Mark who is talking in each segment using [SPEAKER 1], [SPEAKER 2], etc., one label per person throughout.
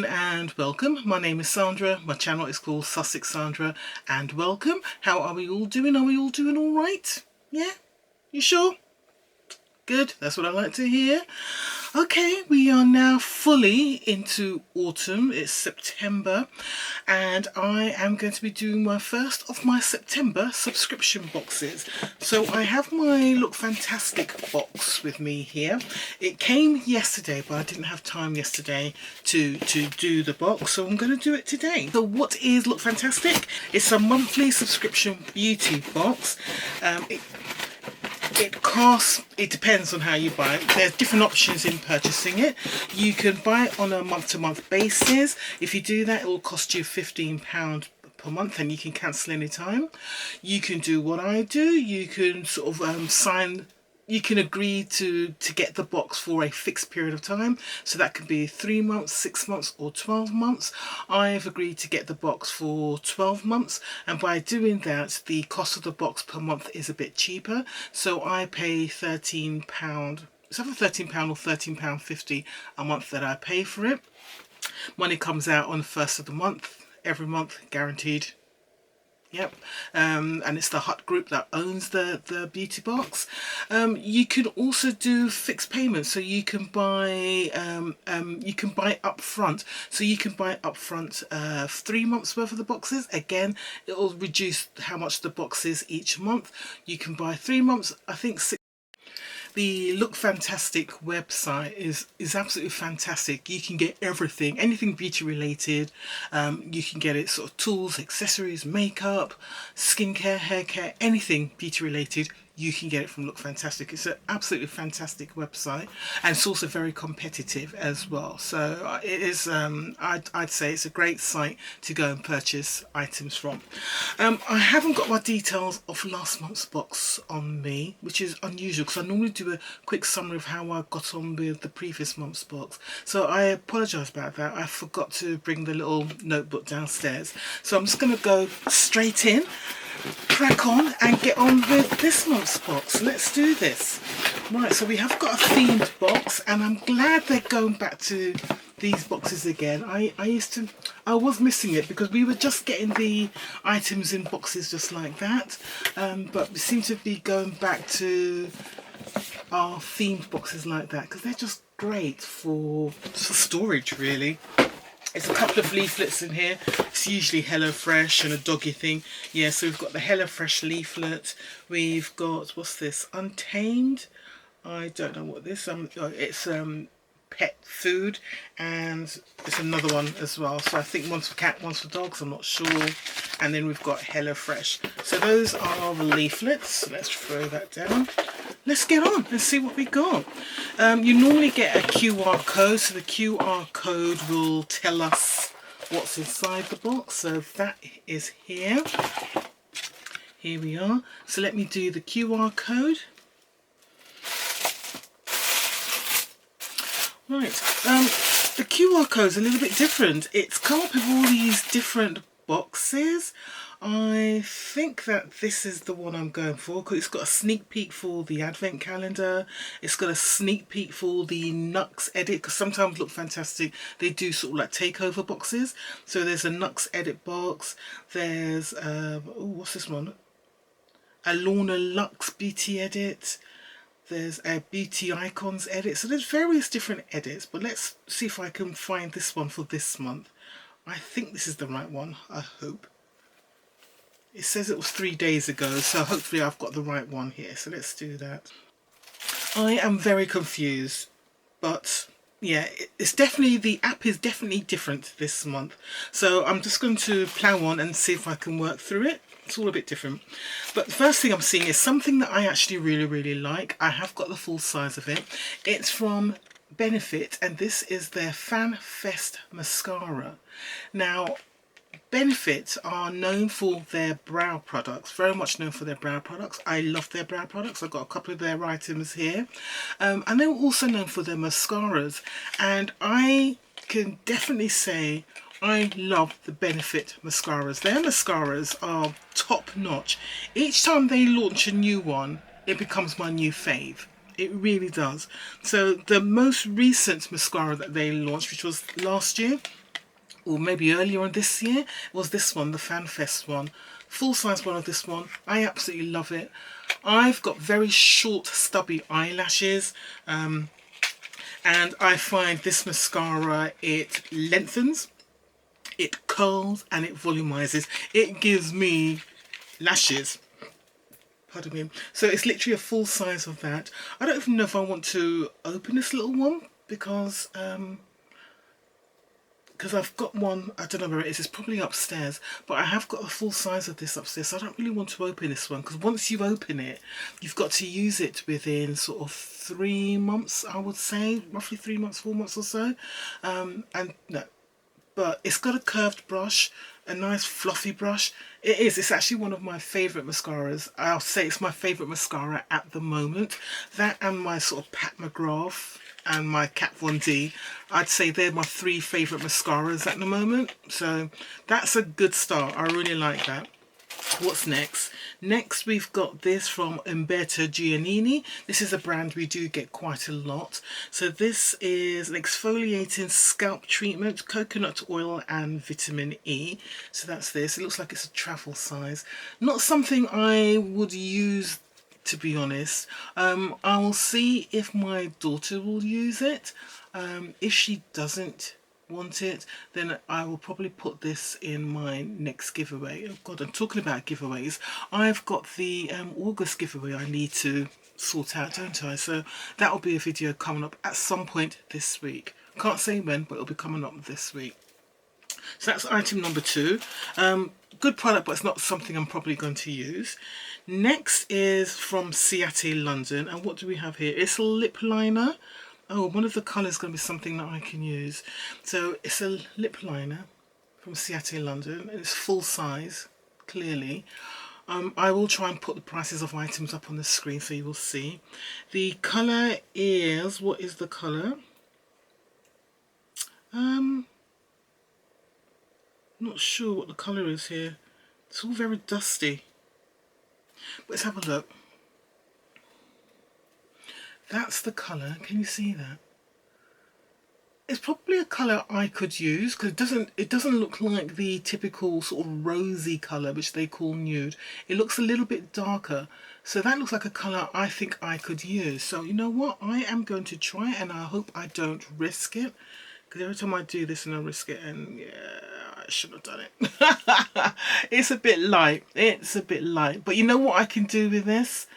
[SPEAKER 1] and welcome. My name is Sandra. My channel is called Sussex Sandra and welcome. How are we all doing? Are we all doing all right? Yeah? You sure? Good. That's what I like to hear. Okay, we are now fully into autumn. It's September and I am going to be doing my first of my September subscription boxes. So I have my Look Fantastic box with me here. It came yesterday, but I didn't have time yesterday to do the box, so I'm going to do it today. So what is Look Fantastic? It's a monthly subscription beauty box. It depends on how you buy it. There's different options in purchasing it. You can buy it on a month-to-month basis. If you do that, it will cost you £15 per month and you can cancel any time. You can do what I do. You can sort of you can agree to get the box for a fixed period of time. So that could be 3 months, 6 months or 12 months. I've agreed to get the box for 12 months. And by doing that, the cost of the box per month is a bit cheaper. So I pay £13. It's either £13 or £13.50 a month that I pay for it. Money comes out on the first of the month, every month, guaranteed. Yep, and it's the Hut Group that owns the beauty box. You can also do fixed payments, so you can buy up front. So you can buy up front 3 months worth of the boxes. Again, it will reduce how much the box is each month. You can buy 3 months, I think 6. The Look Fantastic website is absolutely fantastic. You can get everything, anything beauty related. You can get it sort of tools, accessories, makeup, skincare, hair care, anything beauty related. You can get it from Look Fantastic. It's an absolutely fantastic website and it's also very competitive as well. So it is, I'd say it's a great site to go and purchase items from. I haven't got my details of last month's box on me, which is unusual because I normally do a quick summary of how I got on with the previous month's box. So I apologise about that. I forgot to bring the little notebook downstairs. So I'm just going to go straight in, crack on and get on with this month's box. Let's do this. Right, so we have got a themed box and I'm glad they're going back to these boxes again. I was missing it because we were just getting the items in boxes just like that, but we seem to be going back to our themed boxes like that because they're just great for storage really. There's a couple of leaflets in here. It's usually HelloFresh and a doggy thing. Yeah, so we've got the HelloFresh leaflet. We've got, what's this? Untamed. I don't know what this. It's pet food, and there's another one as well. So I think one's for cat, one's for dogs. I'm not sure. And then we've got HelloFresh. So those are the leaflets. Let's throw that down. Let's get on and see what we got. You normally get a QR code, so the QR code will tell us what's inside the box. So that is here. Here we are. So let me do the QR code. Right, the QR code is a little bit different. It's come up with all these different boxes. I think that this is the one I'm going for because it's got a sneak peek for the advent calendar. It's got a sneak peek for the Nux edit because sometimes Look Fantastic, they do sort of like takeover boxes. So there's a Nux edit box. There's what's this one? A Lorna Lux beauty edit. There's a beauty icons edit. So there's various different edits, but let's see if I can find this one for this month. I think this is the right one, I hope. It says it was 3 days ago, so hopefully I've got the right one here. So let's do that. I am very confused, but yeah, it's definitely, the app is definitely different this month. So I'm just going to plow on and see if I can work through it. It's all a bit different. But the first thing I'm seeing is something that I actually really like. I have got the full size of it. It's from Benefit and this is their Fan Fest mascara. Now, Benefit are known for their brow products, very much known for their brow products. I love their brow products. I've got a couple of their items here. And they're also known for their mascaras. And I can definitely say I love the Benefit mascaras. Their mascaras are top notch. Each time they launch a new one, it becomes my new fave. It really does. So the most recent mascara that they launched, which was last year, or maybe earlier on this year, was this one, the FanFest one. Full size one of this one. I absolutely love it. I've got very short stubby eyelashes, and I find this mascara, it lengthens, it curls, and it volumizes. It gives me lashes. Pardon me. So it's literally a full size of that. I don't even know if I want to open this little one because I've got one, I don't know where it is, it's probably upstairs, but I have got a full size of this upstairs, so I don't really want to open this one, because once you open it, you've got to use it within sort of 3 months, I would say, roughly 3 months, 4 months or so, and no, but it's got a curved brush, a nice fluffy brush. It's actually one of my favourite mascaras. I'll say it's my favourite mascara at the moment. That and my sort of Pat McGrath and my Kat Von D, I'd say they're my 3 favourite mascaras at the moment. So that's a good start. I really like that. What's next? Next we've got this from Betagianini. This is a brand we do get quite a lot. So this is an exfoliating scalp treatment, coconut oil and vitamin E. So that's this. It looks like it's a travel size. Not something I would use, to be honest. I will see if my daughter will use it. If she doesn't want it, then I will probably put this in my next giveaway. Oh god, I'm talking about giveaways. I've got the August giveaway I need to sort out, don't I? So that will be a video coming up at some point this week. Can't say when, but it'll be coming up this week. So that's item number 2. Good product, but it's not something I'm probably going to use. Next is from Seti London, and what do we have here? It's a lip liner. Oh, one of the colours is going to be something that I can use. So it's a lip liner from Seti London, and it's full size, clearly. I will try and put the prices of items up on the screen so you will see. The colour is, what is the colour? Not sure what the colour is here. It's all very dusty. But let's have a look. That's the colour. Can you see that? It's probably a colour I could use because it doesn't look like the typical sort of rosy colour which they call nude. It looks a little bit darker. So that looks like a colour I think I could use. So you know what? I am going to try it, and I hope I don't risk it. Because every time I do this and I risk it, and yeah, I shouldn't have done it. It's a bit light. It's a bit light. But you know what I can do with this?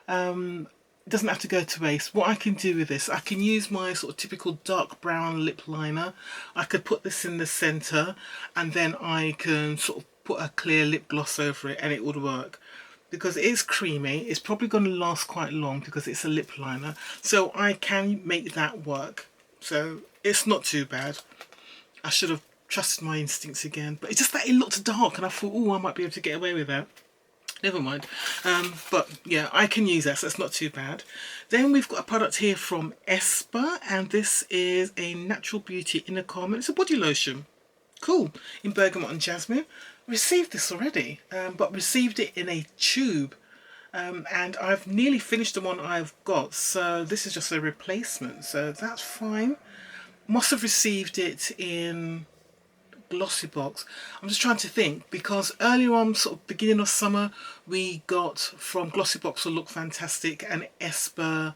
[SPEAKER 1] It doesn't have to go to waste. What I can do with this, I can use my sort of typical dark brown lip liner. I could put this in the centre, and then I can sort of put a clear lip gloss over it, and it would work. Because it is creamy, it's probably going to last quite long because it's a lip liner. So I can make that work. So it's not too bad. I should have trusted my instincts again. But it's just that it looked dark, and I thought, oh, I might be able to get away with that. Never mind. But yeah, I can use that, so it's not too bad. Then we've got a product here from Esper, and this is a Natural Beauty Inner Calming. It's a body lotion. Cool. In bergamot and jasmine. Received this already, but received it in a tube. And I've nearly finished the one I've got, so this is just a replacement, so that's fine. Must have received it in GLOSSYBOX. I'm just trying to think, because earlier on, sort of beginning of summer, we got from GLOSSYBOX or Look Fantastic an Esper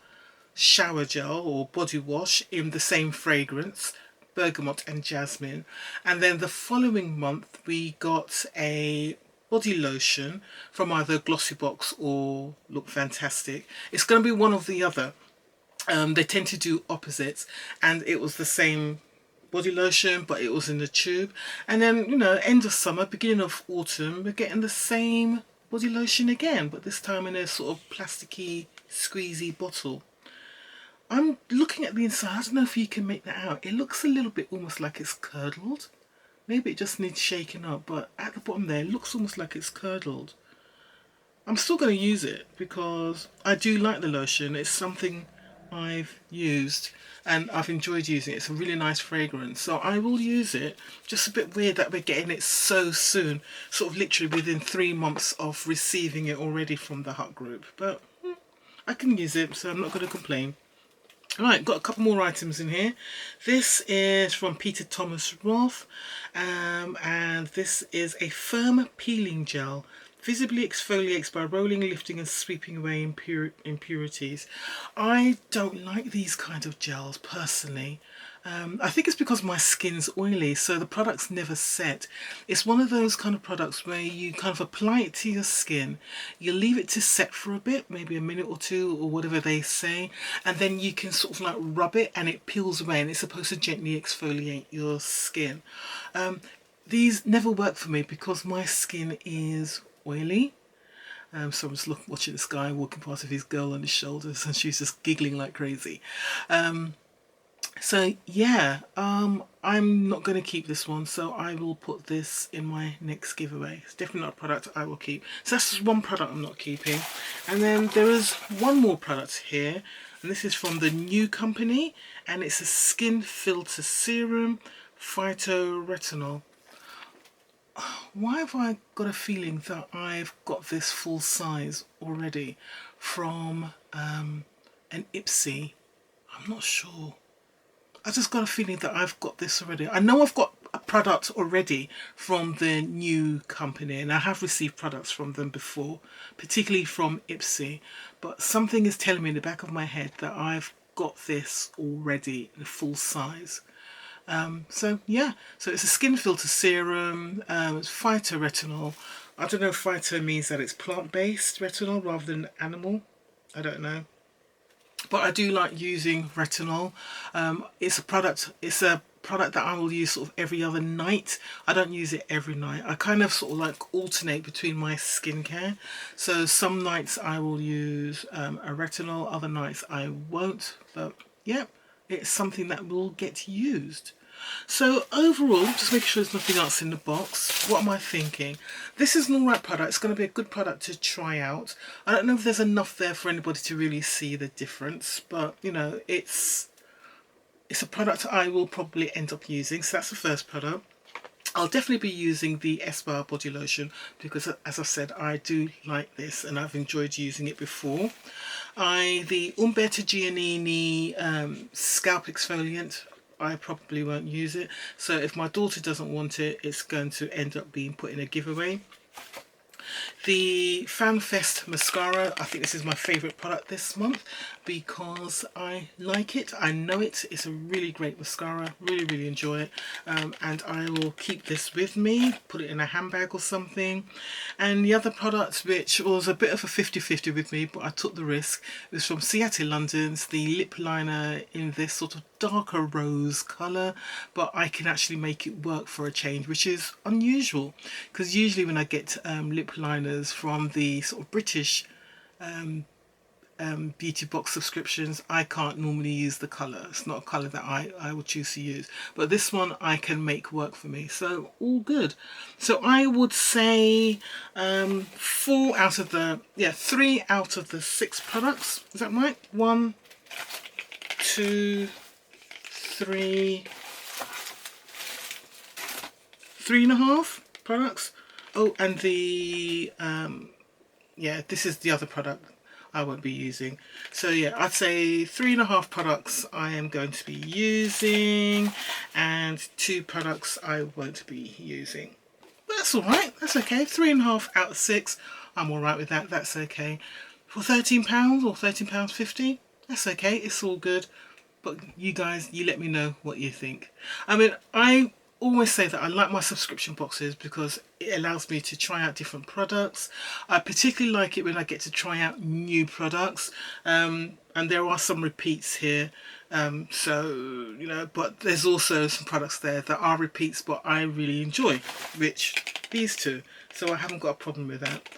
[SPEAKER 1] shower gel or body wash in the same fragrance, bergamot and jasmine. And then the following month we got a body lotion from either GLOSSYBOX or Look Fantastic. It's going to be one or the other. They tend to do opposites, and it was the same body lotion, but it was in the tube. And then, you know, end of summer, beginning of autumn, we're getting the same body lotion again, but this time in a sort of plasticky, squeezy bottle. I'm looking at the inside. I don't know if you can make that out. It looks a little bit almost like it's curdled. Maybe it just needs shaking up, but at the bottom there, it looks almost like it's curdled. I'm still going to use it because I do like the lotion. It's something I've used and I've enjoyed using it. It's a really nice fragrance, so I will use it. Just a bit weird that we're getting it so soon, sort of literally within 3 months of receiving it already from the Hut Group, but I can use it, so I'm not going to complain. Right, got a couple more items in here. This is from Peter Thomas Roth, and this is a firm peeling gel. Visibly exfoliates by rolling, lifting and sweeping away impurities. I don't like these kind of gels personally. I think it's because my skin's oily, so the product's never set. It's one of those kind of products where you kind of apply it to your skin, you leave it to set for a bit, maybe a minute or two or whatever they say, and then you can sort of like rub it and it peels away, and it's supposed to gently exfoliate your skin. These never work for me because my skin is oily. So I'm just watching this guy walking past with his girl on his shoulders, and she's just giggling like crazy. So yeah, I'm not going to keep this one, so I will put this in my next giveaway. It's definitely not a product I will keep. So that's just one product I'm not keeping. And then there is one more product here, and this is from the new company, and it's a skin filter serum, phytoretinol. Why have I got a feeling that I've got this full size already from an Ipsy? I'm not sure. I just got a feeling that I've got this already. I know I've got a product already from the new company, and I have received products from them before, particularly from Ipsy, but something is telling me in the back of my head that I've got this already in full size. So yeah, so it's a skin filter serum, it's phytoretinol. I don't know if phyto means that it's plant-based retinol rather than animal. I don't know. But I do like using retinol. It's a product that I will use sort of every other night. I don't use it every night. I kind of sort of like alternate between my skincare. So some nights I will use a retinol, other nights I won't. But yeah, it's something that will get used. So overall, just making sure there's nothing else in the box. What am I thinking? This is an alright product. It's going to be a good product to try out. I don't know if there's enough there for anybody to really see the difference, but you know, it's a product I will probably end up using. So that's the first product. I'll definitely be using the Esper body lotion because, as I said, I do like this and I've enjoyed using it before. The Betagianini scalp exfoliant, I probably won't use it. So if my daughter doesn't want it, it's going to end up being put in a giveaway. The FanFest mascara, I think this is my favourite product this month because I like it, I know it, it's a really great mascara, really enjoy it, and I will keep this with me, put it in a handbag or something. And the other product, which was a bit of a 50-50 with me, but I took the risk, was from Seti London's, the lip liner in this sort of darker rose colour, but I can actually make it work for a change, which is unusual because usually when I get lip liners from the sort of British beauty box subscriptions, I can't normally use the colour. It's not a colour that I would choose to use, but this one I can make work for me, so all good. So I would say 3 out of the 6 products, is that right? 1, 2, 3, 3.5 products. Oh, and the this is the other product I won't be using. So yeah, I'd say 3.5 products I am going to be using, and 2 products I won't be using. But that's all right. That's okay. 3.5 out of 6. I'm all right with that. That's okay. For £13 or £13.50, that's okay. It's all good. But you guys, you let me know what you think. I mean, I always say that I like my subscription boxes because it allows me to try out different products. I particularly like it when I get to try out new products, and there are some repeats here, so you know, but there's also some products there that are repeats but I really enjoy, which these two, so I haven't got a problem with that.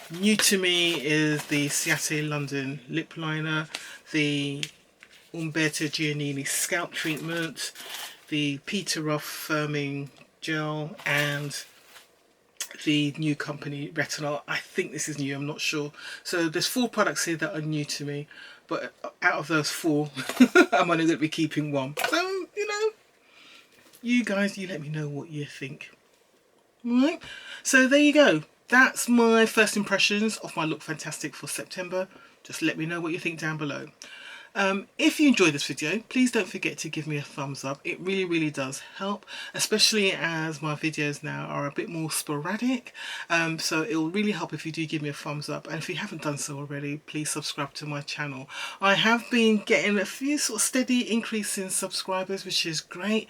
[SPEAKER 1] New to me is the Seti London lip liner, the Betagianini scalp treatment, the Peter Roth firming gel, and the new company retinol. I think this is new, I'm not sure. So there's 4 products here that are new to me, but out of those 4 I'm only going to be keeping 1. So you know, you guys, you let me know what you think. Alright, so there you go. That's my first impressions of my Look Fantastic for September. Just let me know what you think down below. If you enjoyed this video, please don't forget to give me a thumbs up. It really does help, especially as my videos now are a bit more sporadic. So it will really help if you do give me a thumbs up, and if you haven't done so already, please subscribe to my channel. I have been getting a few sort of steady increase in subscribers, which is great.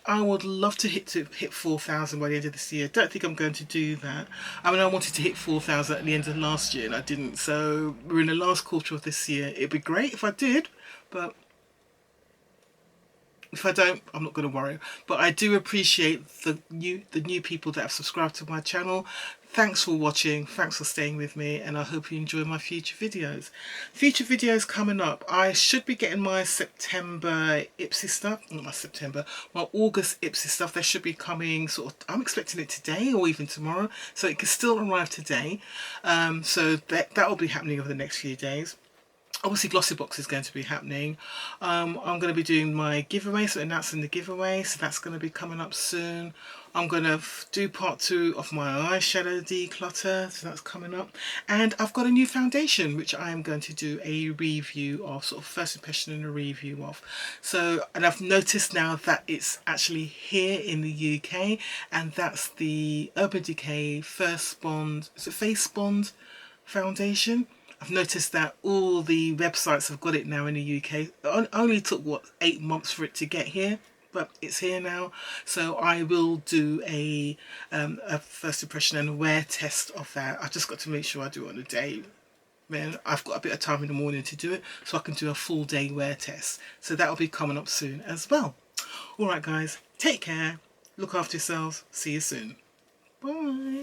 [SPEAKER 1] I would love to hit 4,000 by the end of this year. Don't think I'm going to do that. I mean, I wanted to hit 4,000 at the end of last year and I didn't, so we're in the last quarter of this year. It'd be great if I did, but if I don't, I'm not going to worry. But I do appreciate the new people that have subscribed to my channel. Thanks for watching, thanks for staying with me, and I hope you enjoy my future videos. Future videos coming up. I should be getting my September Ipsy stuff, not my September, my August Ipsy stuff. They should be coming I'm expecting it today or even tomorrow, so it can still arrive today. So that will be happening over the next few days. Obviously GLOSSYBOX is going to be happening. I'm going to be doing my giveaway, so announcing the giveaway, so that's going to be coming up soon. I'm going to do part 2 of my eyeshadow declutter, so that's coming up. And I've got a new foundation which I am going to do a review of, sort of first impression and a review of. So, and I've noticed now that it's actually here in the UK, and that's the Urban Decay First Bond, is it Face Bond foundation. I've noticed that all the websites have got it now in the UK. It only took, what, 8 months for it to get here, but it's here now. So I will do a first impression and wear test of that. I've just got to make sure I do it on a day. Man, I've got a bit of time in the morning to do it, so I can do a full day wear test. So that'll be coming up soon as well. Alright guys, take care, look after yourselves, see you soon. Bye.